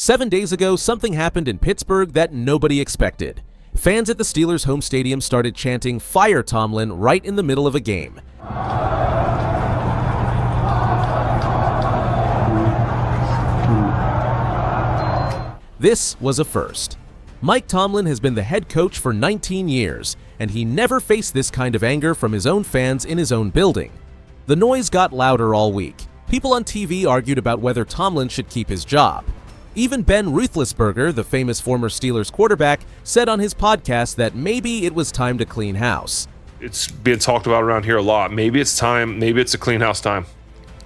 7 days ago, something happened in Pittsburgh that nobody expected. Fans at the Steelers' home stadium started chanting "Fire Tomlin" right in the middle of a game. This was a first. Mike Tomlin has been the head coach for 19 years, and he never faced this kind of anger from his own fans in his own building. The noise got louder all week. People on TV argued about whether Tomlin should keep his job. Even Ben Roethlisberger, the famous former Steelers quarterback, said on his podcast that maybe it was time to clean house. It's being talked about around here a lot. Maybe it's time. Maybe it's a clean house time.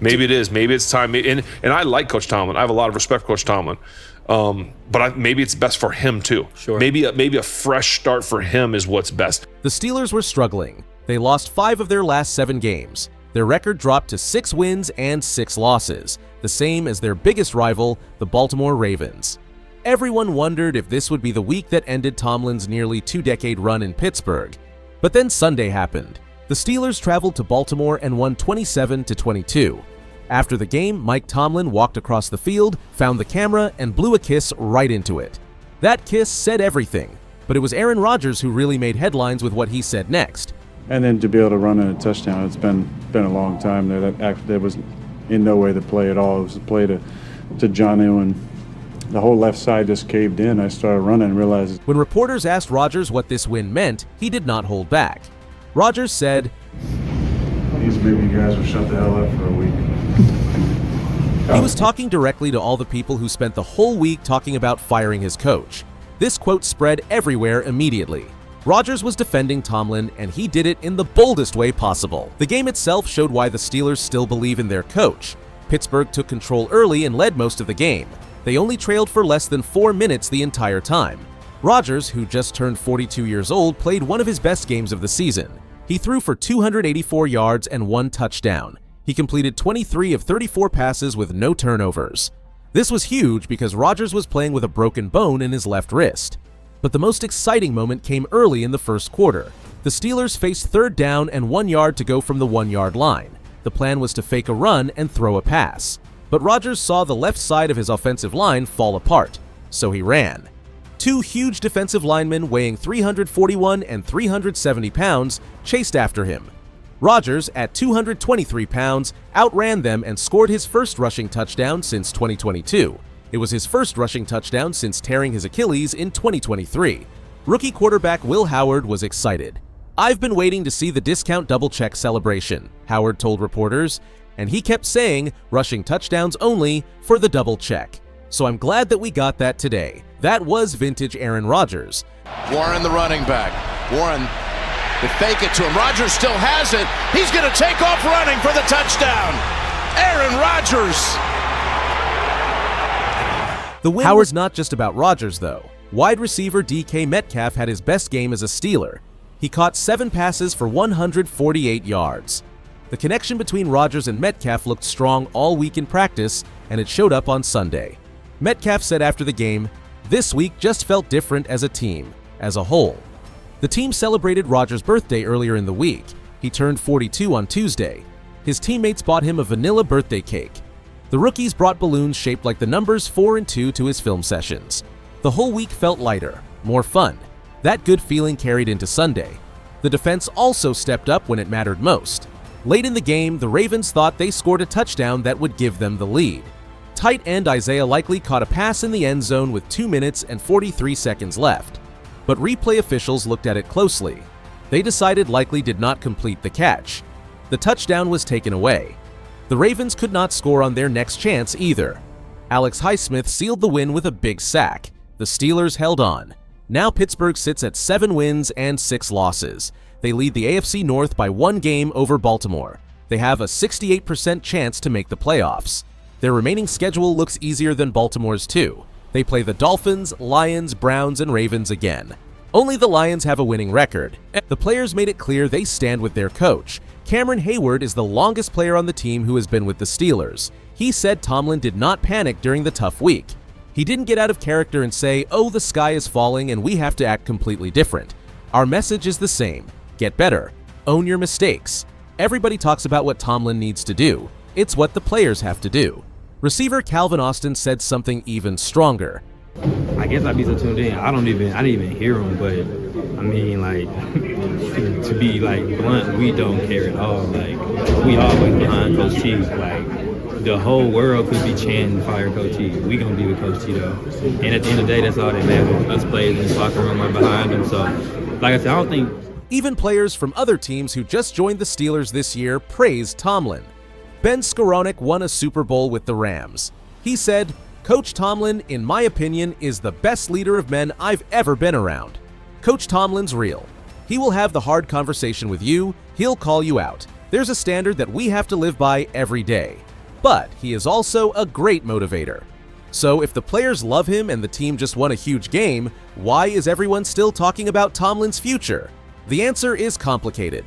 Maybe it is. Maybe it's time. And I like Coach Tomlin. I have a lot of respect for Coach Tomlin. But maybe it's best for him too. Sure. Maybe a fresh start for him is what's best. The Steelers were struggling. They lost 5 of their last 7 games. Their record dropped to 6 wins and 6 losses, the same as their biggest rival, the Baltimore Ravens. Everyone wondered if this would be the week that ended Tomlin's nearly 2-decade run in Pittsburgh. But then Sunday happened. The Steelers traveled to Baltimore and won 27-22. After the game, Mike Tomlin walked across the field, found the camera, and blew a kiss right into it. That kiss said everything, but it was Aaron Rodgers who really made headlines with what he said next. And then to be able to run in a touchdown, it's been a long time there. That was in no way the play at all. It was a play to Jonnu, and the whole left side just caved in. I started running and realized. When reporters asked Rodgers what this win meant, he did not hold back. Rodgers said, "These maybe you guys will shut the hell up for a week." He was talking directly to all the people who spent the whole week talking about firing his coach. This quote spread everywhere immediately. Rodgers was defending Tomlin, and he did it in the boldest way possible. The game itself showed why the Steelers still believe in their coach. Pittsburgh took control early and led most of the game. They only trailed for less than 4 minutes the entire time. Rodgers, who just turned 42 years old, played one of his best games of the season. He threw for 284 yards and 1 touchdown. He completed 23 of 34 passes with no turnovers. This was huge because Rodgers was playing with a broken bone in his left wrist. But the most exciting moment came early in the first quarter. The Steelers faced 3rd down and 1 yard to go from the 1-yard line. The plan was to fake a run and throw a pass. But Rodgers saw the left side of his offensive line fall apart, so he ran. 2 huge defensive linemen weighing 341 and 370 pounds chased after him. Rodgers, at 223 pounds, outran them and scored his first rushing touchdown since 2022. It was his first rushing touchdown since tearing his Achilles in 2023. Rookie quarterback Will Howard was excited. "I've been waiting to see the discount double-check celebration," Howard told reporters, and he kept saying rushing touchdowns only for the double-check. "So I'm glad that we got that today." That was vintage Aaron Rodgers. Warren, the running back. Warren, they fake it to him. Rodgers still has it. He's going to take off running for the touchdown. Aaron Rodgers. Howard's not just about Rodgers, though. Wide receiver DK Metcalf had his best game as a Steeler. He caught 7 passes for 148 yards. The connection between Rodgers and Metcalf looked strong all week in practice, and it showed up on Sunday. Metcalf said after the game, "This week just felt different as a team, as a whole." The team celebrated Rodgers' birthday earlier in the week. He turned 42 on Tuesday. His teammates bought him a vanilla birthday cake. The rookies brought balloons shaped like the numbers 4 and 2 to his film sessions. The whole week felt lighter, more fun. That good feeling carried into Sunday. The defense also stepped up when it mattered most. Late in the game, the Ravens thought they scored a touchdown that would give them the lead. Tight end Isaiah Likely caught a pass in the end zone with 2 minutes and 43 seconds left. But replay officials looked at it closely. They decided Likely did not complete the catch. The touchdown was taken away. The Ravens could not score on their next chance either. Alex Highsmith sealed the win with a big sack. The Steelers held on. Now Pittsburgh sits at 7 wins and 6 losses. They lead the AFC North by 1 game over Baltimore. They have a 68% chance to make the playoffs. Their remaining schedule looks easier than Baltimore's too. They play the Dolphins, Lions, Browns, and Ravens again. Only the Lions have a winning record. The players made it clear they stand with their coach. Cameron Hayward is the longest player on the team who has been with the Steelers. He said Tomlin did not panic during the tough week. He didn't get out of character and say, "Oh, the sky is falling and we have to act completely different." Our message is the same. Get better. Own your mistakes. Everybody talks about what Tomlin needs to do. It's what the players have to do. Receiver Calvin Austin said something even stronger. I guess I'd be so tuned in. I didn't even hear him, but I mean, like, to be like blunt, we don't care at all. Like, we always behind Coach T. Like, the whole world could be chanting fire Coach T. We gonna be with Coach T though. And at the end of the day, that's all that matters. Us players in the locker room are behind him. So, like I said, I don't think. Even players from other teams who just joined the Steelers this year praised Tomlin. Ben Roethlisberger won a Super Bowl with the Rams. He said, "Coach Tomlin, in my opinion, is the best leader of men I've ever been around. Coach Tomlin's real. He will have the hard conversation with you, he'll call you out. There's a standard that we have to live by every day. But he is also a great motivator." So if the players love him and the team just won a huge game, why is everyone still talking about Tomlin's future? The answer is complicated.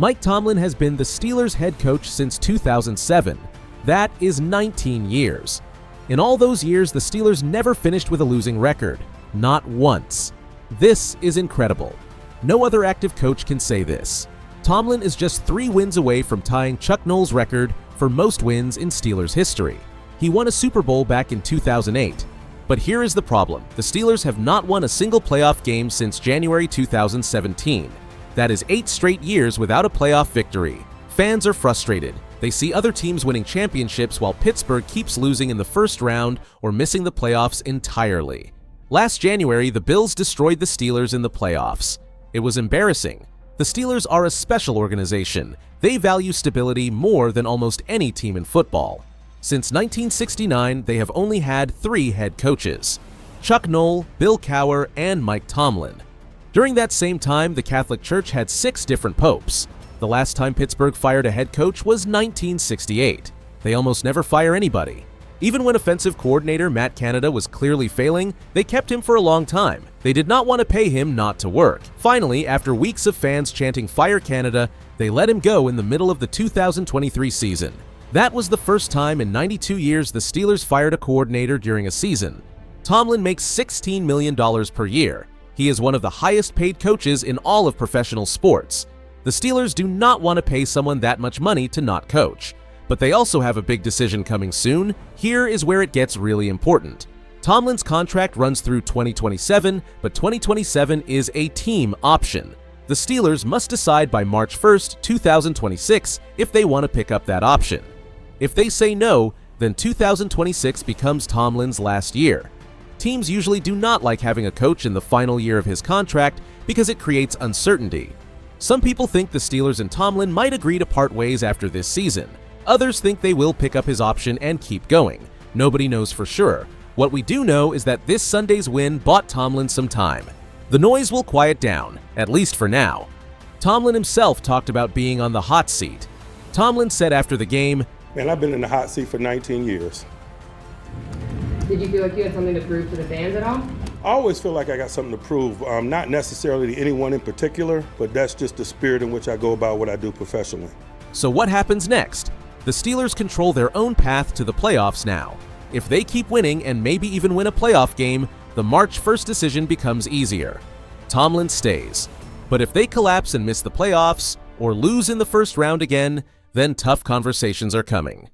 Mike Tomlin has been the Steelers' head coach since 2007. That is 19 years. In all those years, the Steelers never finished with a losing record. Not once. This is incredible. No other active coach can say this. Tomlin is just 3 wins away from tying Chuck Noll's record for most wins in Steelers history. He won a Super Bowl back in 2008. But here is the problem. The Steelers have not won a single playoff game since January 2017. That is 8 straight years without a playoff victory. Fans are frustrated. They see other teams winning championships while Pittsburgh keeps losing in the first round or missing the playoffs entirely. Last January, the Bills destroyed the Steelers in the playoffs. It was embarrassing. The Steelers are a special organization. They value stability more than almost any team in football. Since 1969, they have only had 3 head coaches: Chuck Noll, Bill Cowher, and Mike Tomlin. During that same time, the Catholic Church had 6 different popes. The last time Pittsburgh fired a head coach was 1968. They almost never fire anybody. Even when offensive coordinator Matt Canada was clearly failing, they kept him for a long time. They did not want to pay him not to work. Finally, after weeks of fans chanting "Fire Canada," they let him go in the middle of the 2023 season. That was the first time in 92 years the Steelers fired a coordinator during a season. Tomlin makes $16 million per year. He is one of the highest paid coaches in all of professional sports. The Steelers do not want to pay someone that much money to not coach. But they also have a big decision coming soon. Here is where it gets really important. Tomlin's contract runs through 2027, but 2027 is a team option. The Steelers must decide by March 1st, 2026 if they want to pick up that option. If they say no, then 2026 becomes Tomlin's last year. Teams usually do not like having a coach in the final year of his contract because it creates uncertainty. Some people think the Steelers and Tomlin might agree to part ways after this season. Others think they will pick up his option and keep going. Nobody knows for sure. What we do know is that this Sunday's win bought Tomlin some time. The noise will quiet down, at least for now. Tomlin himself talked about being on the hot seat. Tomlin said after the game, "Man, I've been in the hot seat for 19 years. Did you feel like you had something to prove to the fans at all? I always feel like I got something to prove, not necessarily to anyone in particular, but that's just the spirit in which I go about what I do professionally." So what happens next? The Steelers control their own path to the playoffs now. If they keep winning and maybe even win a playoff game, the March 1st decision becomes easier. Tomlin stays. But if they collapse and miss the playoffs, or lose in the first round again, then tough conversations are coming.